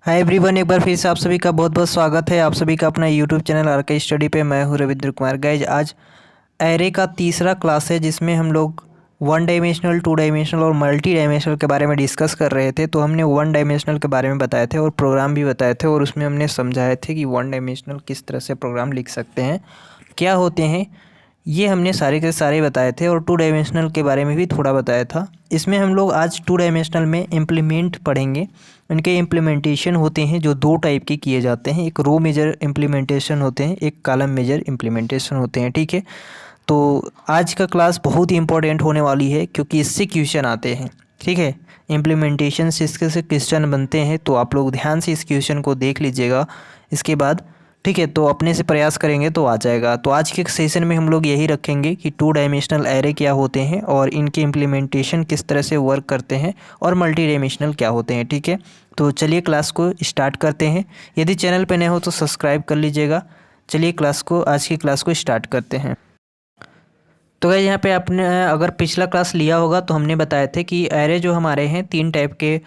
Hi everyone, एक बार फिर से आप सभी का बहुत बहुत स्वागत है। आप सभी का अपना यूट्यूब चैनल आरके स्टडी पे। मैं हूँ रविंद्र कुमार। गाइज, आज एरे का तीसरा क्लास है जिसमें हम लोग वन डायमेंशनल, टू डायमेंशनल और मल्टी डायमेंशनल के बारे में डिस्कस कर रहे थे। तो हमने वन डायमेंशनल के बारे में बताए थे और प्रोग्राम भी बताए थे, और उसमें हमने समझाए थे कि वन डायमेंशनल किस तरह से प्रोग्राम लिख सकते हैं, क्या होते हैं, ये हमने सारे के सारे बताए थे। और टू डायमेंशनल के बारे में भी थोड़ा बताया था। इसमें हम लोग आज टू डायमेंशनल में इम्प्लीमेंट पढ़ेंगे। इनके इम्प्लीमेंटेशन होते हैं जो दो टाइप के किए जाते हैं, एक रो मेजर इम्प्लीमेंटेशन होते हैं, एक कॉलम मेजर इम्प्लीमेंटेशन होते हैं। ठीक है, तो आज का क्लास बहुत ही इंपॉर्टेंट होने वाली है क्योंकि इससे क्वेश्चन आते हैं। ठीक है, इम्प्लीमेंटेशन से इसके से क्वेश्चन बनते हैं, तो आप लोग ध्यान से इस क्वेश्चन को देख लीजिएगा इसके बाद। ठीक है, तो अपने से प्रयास करेंगे तो आ जाएगा। तो आज के सेशन में हम लोग यही रखेंगे कि टू डायमेंशनल एरे क्या होते हैं और इनके इम्प्लीमेंटेशन किस तरह से वर्क करते हैं, और मल्टी डायमेंशनल क्या होते हैं। ठीक है, तो चलिए क्लास को स्टार्ट करते हैं। यदि चैनल पे नए हो तो सब्सक्राइब कर लीजिएगा। चलिए आज की क्लास को स्टार्ट करते हैं। तो गाइस, यहाँ पे आपने अगर पिछला क्लास लिया होगा तो हमने बताए थे कि एरे जो हमारे हैं तीन टाइप के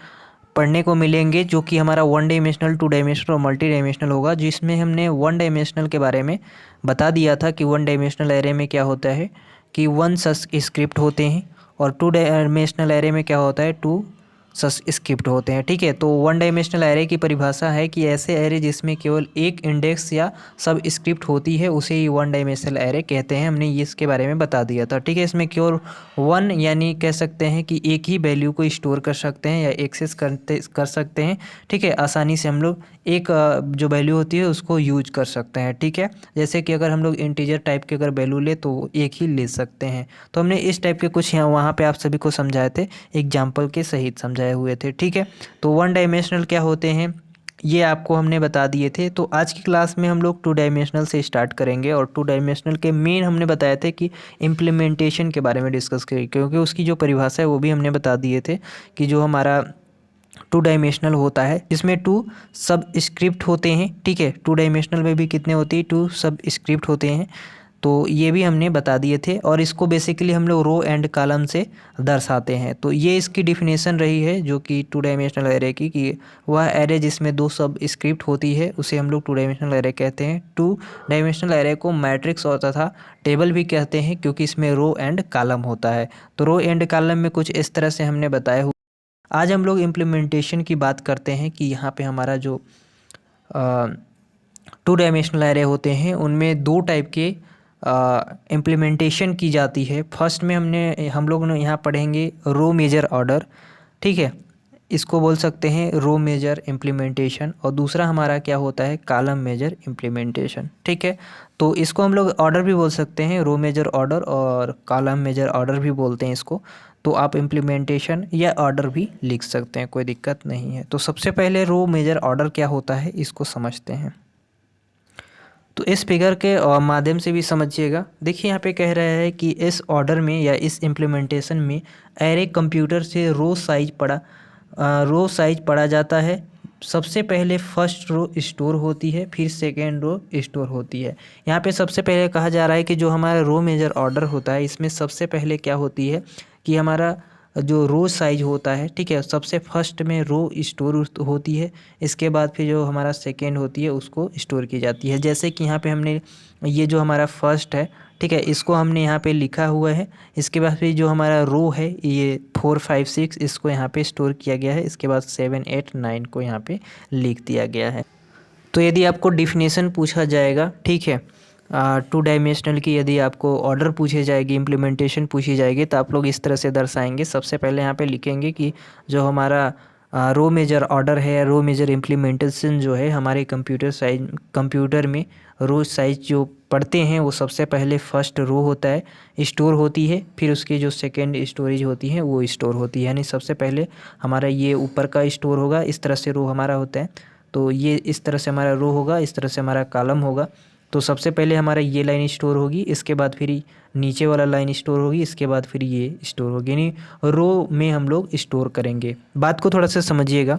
पढ़ने को मिलेंगे, जो कि हमारा वन डायमेंशनल, टू डायमेंशनल और मल्टी डायमेंशनल होगा। जिसमें हमने वन डायमेंशनल के बारे में बता दिया था कि वन डायमेंशनल एरे में क्या होता है कि वन स्क्रिप्ट होते हैं, और टू डायमेंशनल एरे में क्या होता है, टू स्क्रिप्ट होते हैं। ठीक है, तो वन डायमेंशनल एरे की परिभाषा है कि ऐसे एरे जिसमें केवल एक इंडेक्स या सब स्क्रिप्ट होती है उसे ही वन डायमेंशनल एरे कहते हैं। हमने ये इसके बारे में बता दिया था। ठीक है, इसमें केवल वन यानी कह सकते हैं कि एक ही वैल्यू को स्टोर कर सकते हैं या एक्सेस कर सकते हैं। ठीक है, आसानी से हम लोग एक जो वैल्यू होती है उसको यूज कर सकते हैं। ठीक है, जैसे कि अगर हम लोग इंटीजर टाइप के अगर वैल्यू ले तो एक ही ले सकते हैं। तो हमने इस टाइप के कुछ यहाँ वहाँ पे आप सभी को समझाए थे, एग्जाम्पल के सहित समझाए हुए थे। ठीक है, तो वन डायमेंशनल क्या होते हैं ये आपको हमने बता दिए थे। तो आज की क्लास में हम लोग टू डायमेंशनल से स्टार्ट करेंगे, और टू डायमेंशनल के मेन हमने बताए थे कि इम्प्लीमेंटेशन के बारे में डिस्कस करेंगे, क्योंकि उसकी जो परिभाषा है वो भी हमने बता दिए थे कि जो हमारा टू डायमेंशनल होता है जिसमें टू सब स्क्रिप्ट होते हैं। ठीक है, टू डायमेंशनल में भी कितने होती है, टू सब स्क्रिप्ट होते हैं। तो ये भी हमने बता दिए थे, और इसको बेसिकली हम लोग रो एंड कॉलम से दर्शाते हैं। तो ये इसकी डिफिनेशन रही है जो कि टू डायमेंशनल एरे की, कि वह एरे जिसमें दो सब स्क्रिप्ट होती है उसे हम लोग टू डायमेंशनल एरे कहते हैं। टू डायमेंशनल एरे को मैट्रिक्स और तथा टेबल भी कहते हैं, क्योंकि इसमें रो एंड कॉलम होता है। तो रो एंड कॉलम में कुछ इस तरह से हमने बताया। आज हम लोग इम्प्लीमेंटेशन की बात करते हैं कि यहाँ पे हमारा जो टू डायमेंशनल एरे होते हैं उनमें दो टाइप के इम्प्लीमेंटेशन की जाती है। फर्स्ट में हम लोग ने यहाँ पढ़ेंगे रो मेजर ऑर्डर। ठीक है, इसको बोल सकते हैं रो मेजर इम्प्लीमेंटेशन, और दूसरा हमारा क्या होता है, कॉलम मेजर इम्प्लीमेंटेशन। ठीक है, तो इसको हम लोग ऑर्डर भी बोल सकते हैं, रो मेजर ऑर्डर और कॉलम मेजर ऑर्डर भी बोलते हैं इसको। तो आप इम्प्लीमेंटेशन या ऑर्डर भी लिख सकते हैं, कोई दिक्कत नहीं है। तो सबसे पहले रो मेजर ऑर्डर क्या होता है इसको समझते हैं। तो इस फिगर के माध्यम से भी समझिएगा। देखिए, यहाँ पे कह रहा है कि इस ऑर्डर में या इस इम्प्लीमेंटेशन में एरे कंप्यूटर से रो साइज पढ़ा जाता है। सबसे पहले फर्स्ट रो स्टोर होती है, फिर सेकेंड रो स्टोर होती है। यहाँ पे सबसे पहले कहा जा रहा है कि जो हमारा रो मेजर ऑर्डर होता है इसमें सबसे पहले क्या होती है कि हमारा जो रो साइज होता है, ठीक है, सबसे फर्स्ट में रो स्टोर होती है। इसके बाद फिर जो हमारा सेकेंड होती है उसको स्टोर की जाती है। जैसे कि यहाँ पे हमने ये जो हमारा फर्स्ट है, ठीक है, इसको हमने यहाँ पे लिखा हुआ है। इसके बाद फिर जो हमारा रो है ये 4 5 6 इसको यहाँ पे स्टोर किया गया है। इसके बाद 7 8 9 को यहाँ पे लिख दिया गया है। तो यदि आपको डिफिनेशन पूछा जाएगा, ठीक है, टू डायमेंशनल की यदि आपको ऑर्डर पूछे जाएगी, इम्प्लीमेंटेशन पूछी जाएगी, तो आप लोग इस तरह से दर्शाएंगे। सबसे पहले यहाँ पे लिखेंगे कि जो हमारा रो मेजर ऑर्डर है, रो मेजर इम्प्लीमेंटेशन जो है हमारे कंप्यूटर में रो साइज जो पढ़ते हैं वो सबसे पहले फर्स्ट रो होता है, स्टोर होती है, फिर उसकी जो सेकेंड स्टोरेज होती है वो स्टोर होती है। यानी सबसे पहले हमारा ये ऊपर का स्टोर होगा, इस तरह से रो हमारा होता है। तो ये इस तरह से हमारा रो होगा, इस तरह से हमारा कॉलम होगा। तो सबसे पहले हमारा ये लाइन स्टोर होगी, इसके बाद फिर नीचे वाला लाइन स्टोर होगी, इसके बाद फिर ये स्टोर होगी। यानी रो में हम लोग स्टोर करेंगे। बात को थोड़ा सा समझिएगा।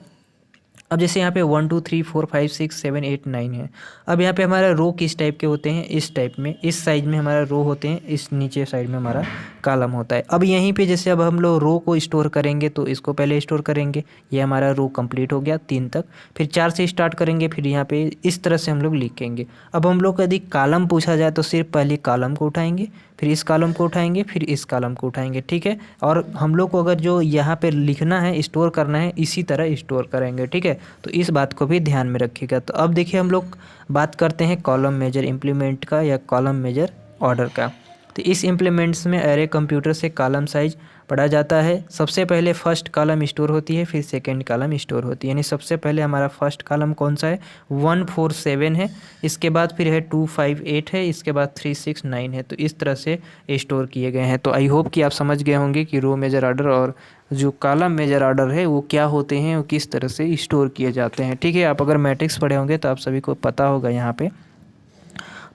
अब जैसे यहाँ पे 1 2 3 4 5 6 7 8 9 है। अब यहाँ पे हमारा रो किस टाइप के होते हैं, इस टाइप में, इस साइज में हमारा रो होते हैं, इस नीचे साइड में हमारा कॉलम होता है। अब यहीं पे जैसे अब हम लोग रो को स्टोर करेंगे तो इसको पहले स्टोर करेंगे, ये हमारा रो कंप्लीट हो गया 3 तक। फिर 4 से स्टार्ट करेंगे, फिर यहाँ पे इस तरह से हम लोग लिखेंगे। अब हम लोग को यदि कॉलम पूछा जाए तो सिर्फ पहले कॉलम को उठाएंगे, फिर इस कॉलम को उठाएंगे, फिर इस कॉलम को उठाएंगे, ठीक है। और हम लोग को अगर जो यहाँ पे लिखना है, स्टोर करना है, इसी तरह स्टोर करेंगे, ठीक है। तो इस बात को भी ध्यान में रखिएगा। तो अब देखिए हम लोग बात करते हैं कॉलम मेजर इम्प्लीमेंट का या कॉलम मेजर ऑर्डर का। तो इस इम्प्लीमेंट्स में एरे कंप्यूटर से कॉलम साइज पढ़ा जाता है। सबसे पहले फर्स्ट कॉलम स्टोर होती है, फिर सेकंड कॉलम स्टोर होती है। यानी सबसे पहले हमारा फर्स्ट कॉलम कौन सा है, 1 4 7 है, इसके बाद फिर है 2 5 8 है, इसके बाद 3 6 9 है। तो इस तरह से स्टोर किए गए हैं। तो आई होप कि आप समझ गए होंगे कि रो मेजर ऑर्डर और जो कॉलम मेजर ऑर्डर है वो क्या होते हैं, वो किस तरह से स्टोर किए जाते हैं, ठीक है। आप अगर मैट्रिक्स पढ़े होंगे तो आप सभी को पता होगा यहाँ पे।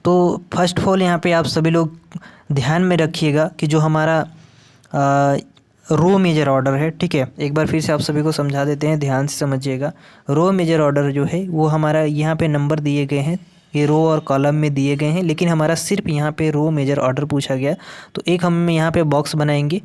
तो फर्स्ट ऑफ ऑल यहाँ पे आप सभी लोग ध्यान में रखिएगा कि जो हमारा रो मेजर ऑर्डर है, ठीक है। एक बार फिर से आप सभी को समझा देते हैं, ध्यान से समझिएगा। रो मेजर ऑर्डर जो है वो हमारा यहाँ पे नंबर दिए गए हैं, ये रो और कॉलम में दिए गए हैं, लेकिन हमारा सिर्फ यहाँ पे रो मेजर ऑर्डर पूछा गया। तो एक हम यहाँ पे बॉक्स बनाएंगे,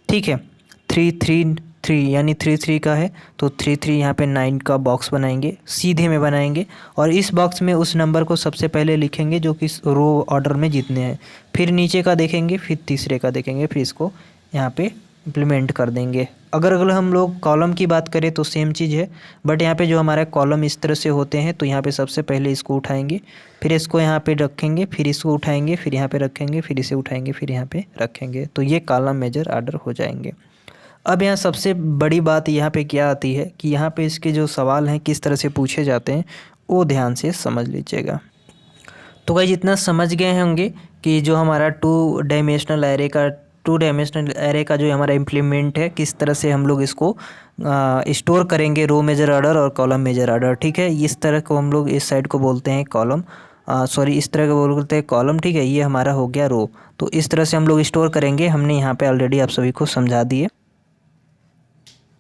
ठीक है। 3 3 3 यानी 3 3 का है तो 3 3 यहाँ पे 9 का बॉक्स बनाएंगे, सीधे में बनाएंगे। और इस बॉक्स में उस नंबर को सबसे पहले लिखेंगे जो कि रो ऑर्डर में जितने हैं। फिर नीचे का देखेंगे, फिर तीसरे का देखेंगे, फिर इसको यहाँ पे इम्प्लीमेंट कर देंगे। अगर हम लोग कॉलम की बात करें तो सेम चीज़ है, बट यहाँ पे जो हमारे कॉलम इस तरह से होते हैं तो यहाँ पे सबसे पहले इसको उठाएंगे, फिर इसको यहाँ पे रखेंगे, फिर इसको उठाएंगे, फिर यहाँ पे रखेंगे, फिर इसे उठाएंगे, फिर यहाँ पे रखेंगे। तो ये कॉलम मेजर ऑर्डर हो जाएंगे। अब यहाँ सबसे बड़ी बात यहाँ पे क्या आती है कि यहाँ पे इसके जो सवाल हैं किस तरह से पूछे जाते हैं वो ध्यान से समझ लीजिएगा। तो गाइस इतना समझ गए होंगे कि जो हमारा टू डायमेंशनल एरे का जो हमारा इम्प्लीमेंट है, किस तरह से हम लोग इसको स्टोर करेंगे, रो मेजर ऑर्डर और कॉलम मेजर ऑर्डर, ठीक है। इस तरह को हम लोग इस साइड को बोलते हैं कॉलम, सॉरी इस तरह को बोलते हैं कॉलम, ठीक है। ये हमारा हो गया रो। तो इस तरह से हम लोग स्टोर करेंगे, हमने यहाँ पे ऑलरेडी आप सभी को समझा दिए।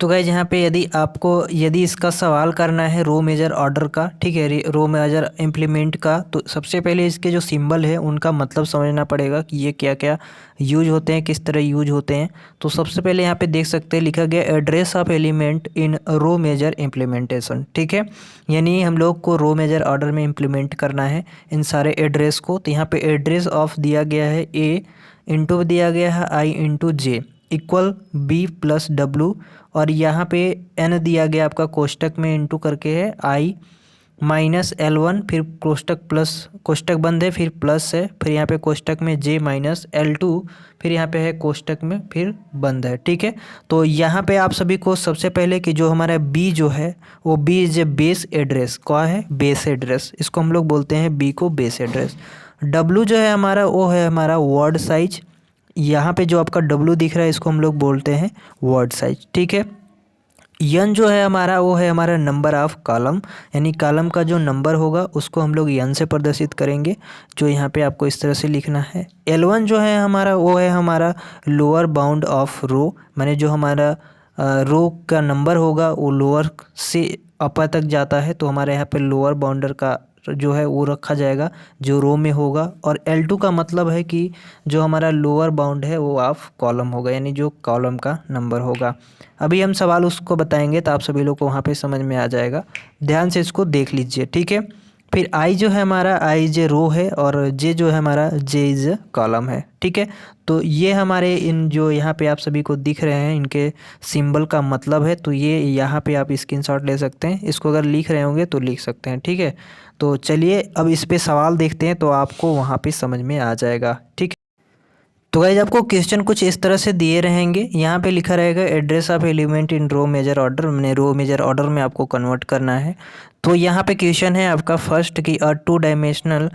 तो गाइज यहाँ पे यदि इसका सवाल करना है रो मेजर ऑर्डर का, ठीक है, रो मेजर इम्प्लीमेंट का, तो सबसे पहले इसके जो सिंबल है उनका मतलब समझना पड़ेगा कि ये क्या क्या यूज होते हैं, किस तरह यूज होते हैं। तो सबसे पहले यहाँ पे देख सकते हैं लिखा गया address of element in row major implementation, ठीक है। यानी हम लोग को रो मेजर ऑर्डर में इम्प्लीमेंट करना है इन सारे एड्रेस को। तो यहाँ पे एड्रेस ऑफ दिया गया है ए इंटू दिया गया है आई into J equal B plus W, और यहाँ पे n दिया गया आपका कोष्टक में इंटू करके है आई माइनस L1, फिर कोष्टक बंद है, फिर प्लस है, फिर यहाँ पे कोष्टक में j माइनस L2, फिर यहाँ पे है कोष्टक में फिर बंद है, ठीक है। तो यहाँ पे आप सभी को सबसे पहले कि जो हमारा b जो है वो b is a base address, क्या है, बेस एड्रेस, इसको हम लोग बोलते हैं b को बेस एड्रेस। w जो है हमारा वो है हमारा वर्ड साइज, यहाँ पे जो आपका W दिख रहा है इसको हम लोग बोलते हैं वर्ड साइज, ठीक है। n जो है हमारा वो है हमारा नंबर ऑफ कॉलम, यानी कॉलम का जो नंबर होगा उसको हम लोग n से प्रदर्शित करेंगे, जो यहाँ पे आपको इस तरह से लिखना है। L1 जो है हमारा वो है हमारा लोअर बाउंड ऑफ रो, माने जो हमारा रो का नंबर होगा वो लोअर से अपर तक जाता है, तो हमारे यहाँ पे लोअर बाउंडर का जो है वो रखा जाएगा जो रो में होगा। और L2 का मतलब है कि जो हमारा लोअर बाउंड है वो ऑफ कॉलम होगा, यानी जो कॉलम का नंबर होगा। अभी हम सवाल उसको बताएंगे तो आप सभी लोग को वहाँ पे समझ में आ जाएगा, ध्यान से इसको देख लीजिए, ठीक है। फिर आई जो है हमारा आई जे रो है और जे जो है हमारा जे इज कॉलम है, ठीक है। तो ये हमारे इन जो यहाँ पे आप सभी को दिख रहे हैं इनके सिंबल का मतलब है। तो ये यहाँ पे आप स्क्रीनशॉट ले सकते हैं, इसको अगर लिख रहे होंगे तो लिख सकते हैं, ठीक है। तो चलिए अब इस पे सवाल देखते हैं तो आपको वहाँ पे समझ में आ जाएगा, ठीक है। तो गाइज आपको क्वेश्चन कुछ इस तरह से दिए रहेंगे, यहाँ पे लिखा रहेगा address of element in row major order, मैंने रो मेजर ऑर्डर में आपको कन्वर्ट करना है। तो यहाँ पे क्वेश्चन है आपका फर्स्ट कि टू डायमेंशनल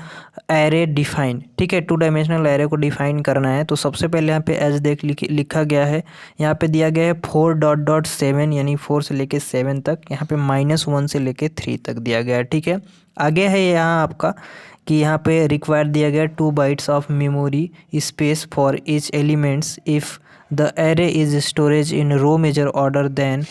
एरे डिफाइन, ठीक है। टू डायमेंशनल एरे को डिफाइन करना है। तो सबसे पहले यहाँ पे एज लिखा गया है, यहाँ पे दिया गया है 4.7 यानी 4 से लेके 7 तक, यहाँ पे -1 से लेके 3 तक दिया गया है, ठीक है। आगे है यहाँ आपका कि यहाँ पे रिक्वायर दिया गया 2 bytes of memory space for each elements if the array is storage in row major order, then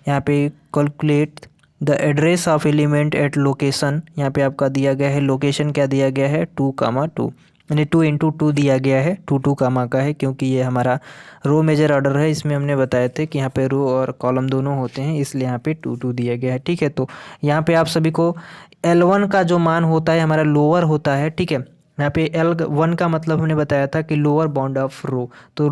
यहाँ पे calculate the address of element at location, यहाँ पे आपका दिया गया है लोकेशन क्या दिया गया है 2,2, यानी 2 × 2 दिया गया है, 2 कामा का है क्योंकि ये हमारा रो मेजर ऑर्डर है। इसमें हमने बताए थे कि यहाँ पे रो और कॉलम दोनों होते हैं, इसलिए यहाँ पे 2 दिया गया है। ठीक है, तो यहाँ पे आप सभी को L1 का जो मान होता है हमारा लोअर होता है। ठीक है, यहाँ पे L1 का मतलब हमने बताया था कि लोअर बाउंड ऑफ रो, तो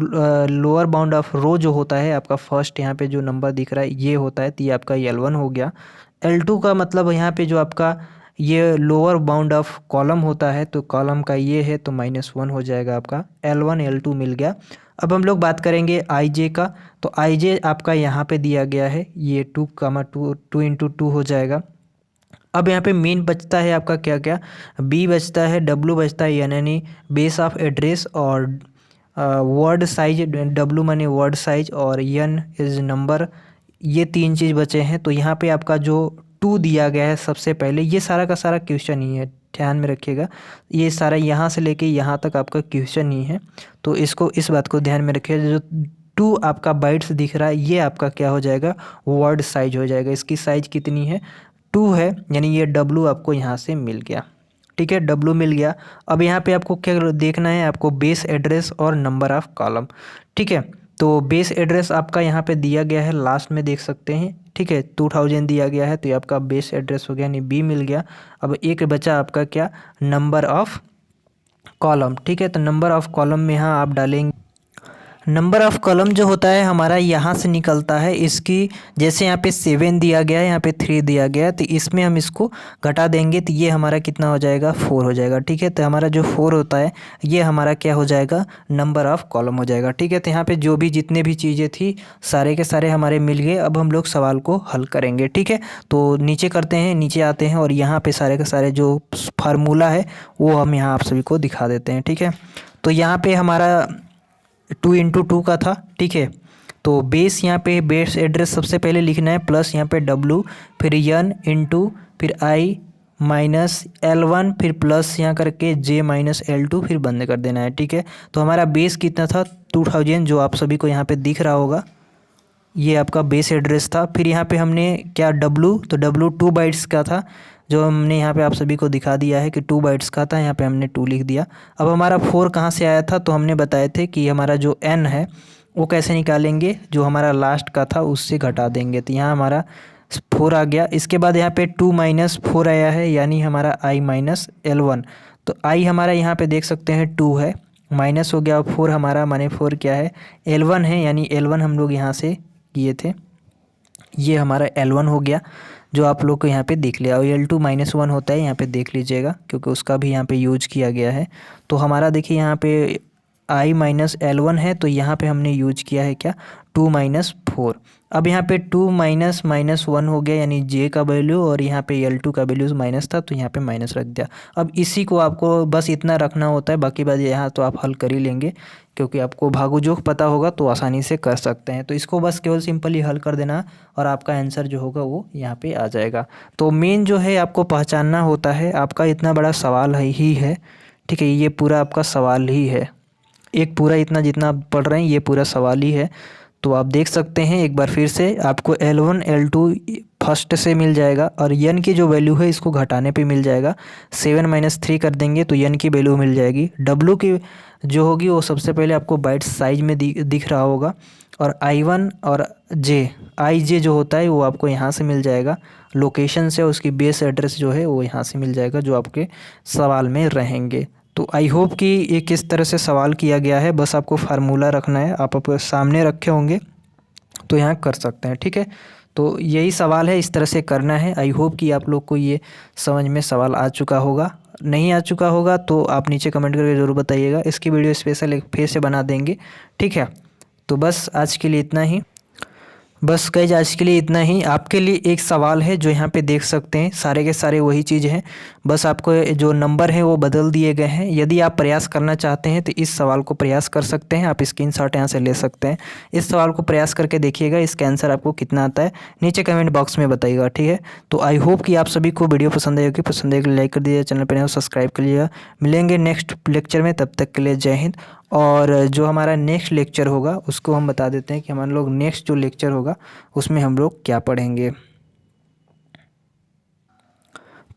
लोअर बाउंड ऑफ रो जो होता है आपका फर्स्ट यहाँ पे जो नंबर दिख रहा है ये होता है, तो ये आपका L1 हो गया। L2 का मतलब यहाँ पे जो आपका ये लोअर बाउंड ऑफ कॉलम होता है, तो कॉलम का ये है तो -1 हो जाएगा आपका, L1 L2 मिल गया। अब हम लोग बात करेंगे IJ का, तो IJ आपका यहाँ पे दिया गया है, ये 2,2 2 × 2 हो जाएगा। अब यहाँ पे मेन बचता है आपका क्या क्या, B बचता है, W बचता है यानी बेस ऑफ एड्रेस, और वर्ड साइज, W माने वर्ड साइज, और N इज नंबर, ये 3 चीज़ बचे हैं। तो यहाँ पे आपका जो 2 दिया गया है सबसे पहले, ये सारा का सारा क्वेश्चन ही है, ध्यान में रखिएगा, ये सारा यहाँ से लेके यहाँ तक आपका क्वेश्चन ही है, तो इसको इस बात को ध्यान में रखिए। जो 2 आपका बाइट्स दिख रहा है ये आपका क्या हो जाएगा, वर्ड साइज हो जाएगा। इसकी साइज कितनी है 2 है, यानी ये W आपको यहाँ से मिल गया। ठीक है, W मिल गया। अब यहाँ पे आपको क्या देखना है, आपको बेस एड्रेस और नंबर ऑफ कॉलम। ठीक है, तो बेस एड्रेस आपका यहाँ पे दिया गया है, लास्ट में देख सकते हैं। ठीक है, 2000 दिया गया है, तो ये आपका बेस एड्रेस हो गया, यानी B मिल गया। अब एक बचा आपका क्या, नंबर ऑफ कॉलम। ठीक है, तो नंबर ऑफ कॉलम में यहाँ आप डालेंगे, नंबर ऑफ़ कॉलम जो होता है हमारा यहाँ से निकलता है, इसकी जैसे यहाँ पे 7 दिया गया है, यहाँ पे 3 दिया गया है, तो इसमें हम इसको घटा देंगे तो ये हमारा कितना हो जाएगा, 4 हो जाएगा। ठीक है, तो हमारा जो 4 होता है ये हमारा क्या हो जाएगा, नंबर ऑफ़ कॉलम हो जाएगा। ठीक है, तो यहाँ पे जो भी जितने भी चीज़ें थी सारे के सारे हमारे मिल गए। अब हम लोग सवाल को हल करेंगे। ठीक है, तो नीचे करते हैं, नीचे आते हैं और यहाँ पे सारे के सारे जो फार्मूला है वो हम यहाँ आप सभी को दिखा देते हैं। ठीक है, तो यहाँ पे हमारा 2 × 2 का था। ठीक है, तो बेस यहाँ पे बेस एड्रेस सबसे पहले लिखना है, प्लस यहाँ पे W, फिर N × फिर I माइनस L1, फिर प्लस यहाँ करके J माइनस L2, फिर बंद कर देना है। ठीक है, तो हमारा बेस कितना था 2000, जो आप सभी को यहाँ पे दिख रहा होगा, ये आपका बेस एड्रेस था। फिर यहाँ पे हमने क्या W, तो W 2 बाइट्स का था, जो हमने यहाँ पे आप सभी को दिखा दिया है कि 2 बाइट्स का था, यहाँ पे हमने 2 लिख दिया। अब हमारा 4 कहाँ से आया था, तो हमने बताए थे कि हमारा जो N है वो कैसे निकालेंगे, जो हमारा लास्ट का था उससे घटा देंगे, तो यहाँ हमारा 4 आ गया। इसके बाद यहाँ पे 2 - 4 आया है, यानी हमारा I माइनस L1, तो I हमारा यहाँ पे देख सकते हैं 2 है, माइनस हो गया 4 हमारा, माने 4 क्या है, L1 है, यानी L1 हम लोग यहाँ से किए थे, ये हमारा L1 हो गया, जो आप लोग को यहाँ पे देख लिया। और L2 -1 होता है, यहाँ पे देख लीजिएगा क्योंकि उसका भी यहाँ पे यूज किया गया है। तो हमारा देखिए यहाँ पे I माइनस L1 है, तो यहाँ पे हमने यूज किया है क्या, 2 - 4। अब यहाँ पे 2 -1 हो गया, यानी J का वैल्यू, और यहाँ पे L2 का वैल्यूज़ माइनस था तो यहाँ पे माइनस रख दिया। अब इसी को आपको बस इतना रखना होता है, बाकी बात यहाँ तो आप हल कर ही लेंगे क्योंकि आपको भागोजोक पता होगा तो आसानी से कर सकते हैं। तो इसको बस केवल सिंपली हल कर देना और आपका आंसर जो होगा वो यहाँ पे आ जाएगा। तो मेन जो है आपको पहचानना होता है, आपका इतना बड़ा सवाल ही है। ठीक है, ये पूरा आपका सवाल ही है, एक पूरा इतना जितना आप पढ़ रहे हैं ये पूरा सवाल ही है। तो आप देख सकते हैं एक बार फिर से, आपको L1 L2 फर्स्ट से मिल जाएगा, और N की जो वैल्यू है इसको घटाने पे मिल जाएगा। 7 - 3 कर देंगे तो N की वैल्यू मिल जाएगी। W की जो होगी वो सबसे पहले आपको बाइट साइज में दिख रहा होगा, और I1 और IJ जो होता है वो आपको यहाँ से मिल जाएगा लोकेशन से, उसकी बेस एड्रेस जो है वो यहाँ से मिल जाएगा, जो आपके सवाल में रहेंगे। तो आई होप कि ये किस तरह से सवाल किया गया है, बस आपको फार्मूला रखना है, आप अपने सामने रखे होंगे तो यहाँ कर सकते हैं। ठीक है, तो यही सवाल है, इस तरह से करना है। आई होप कि आप लोग को ये समझ में सवाल आ चुका होगा। नहीं आ चुका होगा तो आप नीचे कमेंट करके ज़रूर बताइएगा, इसकी वीडियो स्पेशल एक फिर से बना देंगे। ठीक है, तो बस आज के लिए इतना ही, बस गाइस आज के लिए इतना ही। आपके लिए एक सवाल है जो यहाँ पे देख सकते हैं, सारे के सारे वही चीज़ हैं, बस आपको जो नंबर है वो बदल दिए गए हैं। यदि आप प्रयास करना चाहते हैं तो इस सवाल को प्रयास कर सकते हैं, आप स्क्रीनशॉट यहाँ से ले सकते हैं। इस सवाल को प्रयास करके देखिएगा, इसका आंसर आपको कितना आता है नीचे कमेंट बॉक्स में बताइएगा। ठीक है, तो आई होप कि आप सभी को वीडियो पसंद आई होगी, पसंद आएगी लाइक कर दीजिए, चैनल पर नए हो सब्सक्राइब कर लीजिएगा। मिलेंगे नेक्स्ट लेक्चर में, तब तक के लिए जय हिंद। और जो हमारा नेक्स्ट लेक्चर होगा उसको हम बता देते हैं कि हमारे लोग नेक्स्ट जो लेक्चर होगा उसमें हम लोग क्या पढ़ेंगे।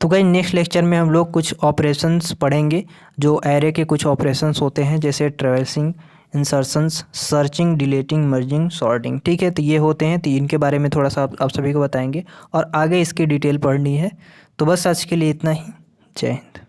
तो गाइस नेक्स्ट लेक्चर में हम लोग कुछ ऑपरेशंस पढ़ेंगे जो एरे के कुछ ऑपरेशंस होते हैं, जैसे traversing, insertions, searching, deleting, merging, sorting. ठीक है, तो ये होते हैं, तो इनके बारे में थोड़ा सा आप सभी को बताएंगे और आगे इसकी डिटेल पढ़नी है। तो बस आज के लिए इतना ही। जय हिंद।